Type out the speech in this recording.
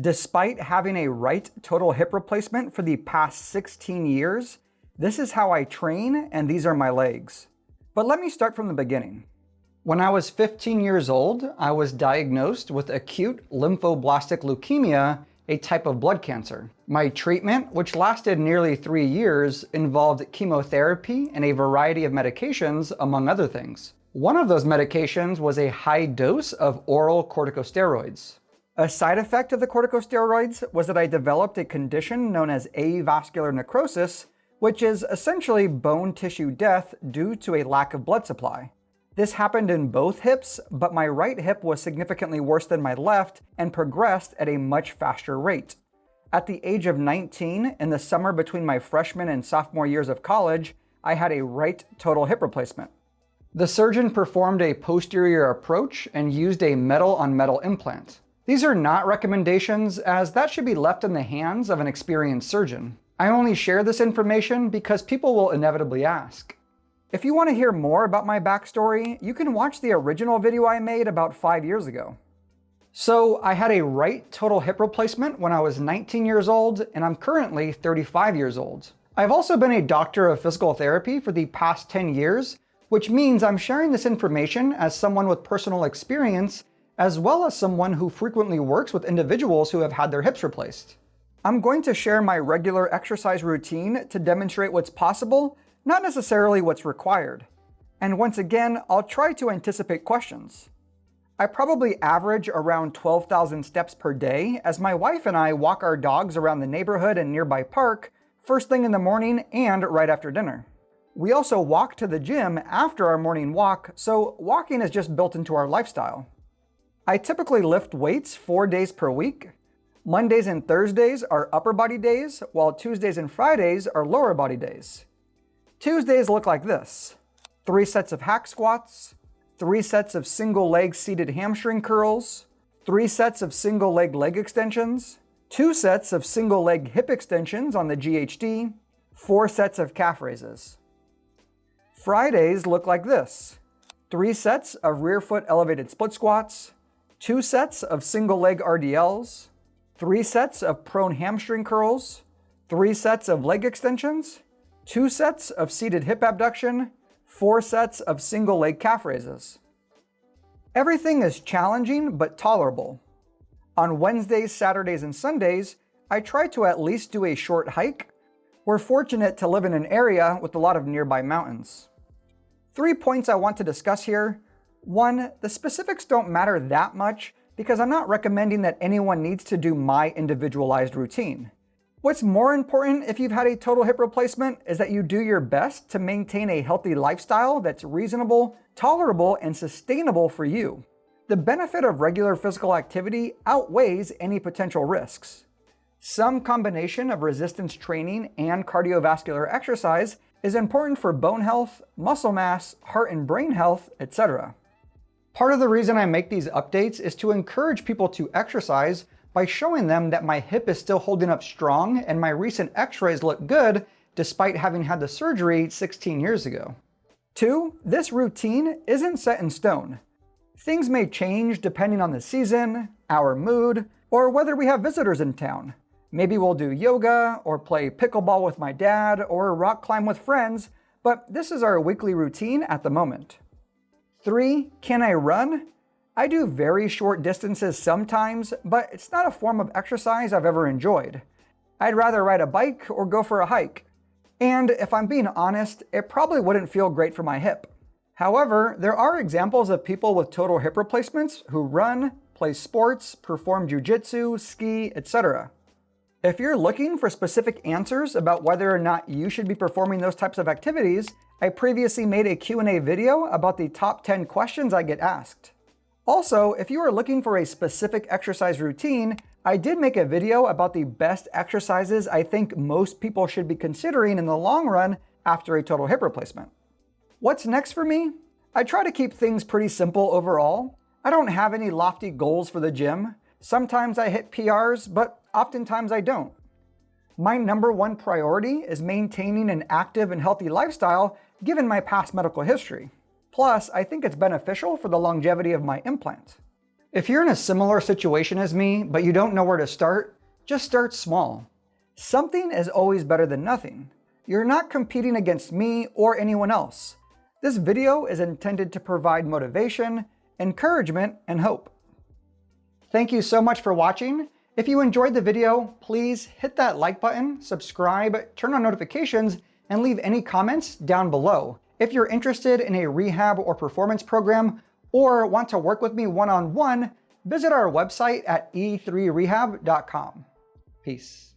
Despite having a right total hip replacement for the past 16 years, this is how I train and these are my legs. But let me start from the beginning. When I was 15 years old, I was diagnosed with acute lymphoblastic leukemia, a type of blood cancer. My treatment, which lasted nearly 3 years, involved chemotherapy and a variety of medications, among other things. One of those medications was a high dose of oral corticosteroids. A side effect of the corticosteroids was that I developed a condition known as avascular necrosis, which is essentially bone tissue death due to a lack of blood supply. This happened in both hips, but my right hip was significantly worse than my left and progressed at a much faster rate. At the age of 19, in the summer between my freshman and sophomore years of college, I had a right total hip replacement. The surgeon performed a posterior approach and used a metal-on-metal implant. These are not recommendations, as that should be left in the hands of an experienced surgeon. I only share this information because people will inevitably ask. If you want to hear more about my backstory, you can watch the original video I made about 5 years ago. So I had a right total hip replacement when I was 19 years old, and I'm currently 35 years old. I've also been a doctor of physical therapy for the past 10 years, which means I'm sharing this information as someone with personal experience, as well as someone who frequently works with individuals who have had their hips replaced. I'm going to share my regular exercise routine to demonstrate what's possible, not necessarily what's required. And once again, I'll try to anticipate questions. I probably average around 12,000 steps per day as my wife and I walk our dogs around the neighborhood and nearby park first thing in the morning and right after dinner. We also walk to the gym after our morning walk, so walking is just built into our lifestyle. I typically lift weights 4 days per week. Mondays and Thursdays are upper body days, while Tuesdays and Fridays are lower body days. Tuesdays look like this: 3 sets of hack squats, 3 sets of single leg seated hamstring curls, 3 sets of single leg extensions, 2 sets of single leg hip extensions on the GHD, 4 sets of calf raises. Fridays look like this: 3 sets of rear foot elevated split squats, 2 sets of single leg RDLs, 3 sets of prone hamstring curls, 3 sets of leg extensions, 2 sets of seated hip abduction, 4 sets of single leg calf raises. Everything is challenging but tolerable. On Wednesdays, Saturdays, and Sundays, I try to at least do a short hike. We're fortunate to live in an area with a lot of nearby mountains. 3 points I want to discuss here. 1, the specifics don't matter that much because I'm not recommending that anyone needs to do my individualized routine. What's more important if you've had a total hip replacement is that you do your best to maintain a healthy lifestyle that's reasonable, tolerable, and sustainable for you. The benefit of regular physical activity outweighs any potential risks. Some combination of resistance training and cardiovascular exercise is important for bone health, muscle mass, heart and brain health, etc. Part of the reason I make these updates is to encourage people to exercise by showing them that my hip is still holding up strong and my recent x-rays look good despite having had the surgery 16 years ago. 2, this routine isn't set in stone. Things may change depending on the season, our mood, or whether we have visitors in town. Maybe we'll do yoga, or play pickleball with my dad, or rock climb with friends, but this is our weekly routine at the moment. 3, can I run? I do very short distances sometimes, but it's not a form of exercise I've ever enjoyed. I'd rather ride a bike or go for a hike. And if I'm being honest, it probably wouldn't feel great for my hip. However, there are examples of people with total hip replacements who run, play sports, perform jujitsu, ski, etc. If you're looking for specific answers about whether or not you should be performing those types of activities, I previously made a Q&A video about the top 10 questions I get asked. Also, if you are looking for a specific exercise routine, I did make a video about the best exercises I think most people should be considering in the long run after a total hip replacement. What's next for me? I try to keep things pretty simple overall. I don't have any lofty goals for the gym. Sometimes I hit PRs, but oftentimes I don't. My number one priority is maintaining an active and healthy lifestyle given my past medical history. Plus, I think it's beneficial for the longevity of my implant. If you're in a similar situation as me, but you don't know where to start, just start small. Something is always better than nothing. You're not competing against me or anyone else. This video is intended to provide motivation, encouragement, and hope. Thank you so much for watching. If you enjoyed the video, please hit that like button, subscribe, turn on notifications, and leave any comments down below. If you're interested in a rehab or performance program, or want to work with me one-on-one, visit our website at e3rehab.com. Peace.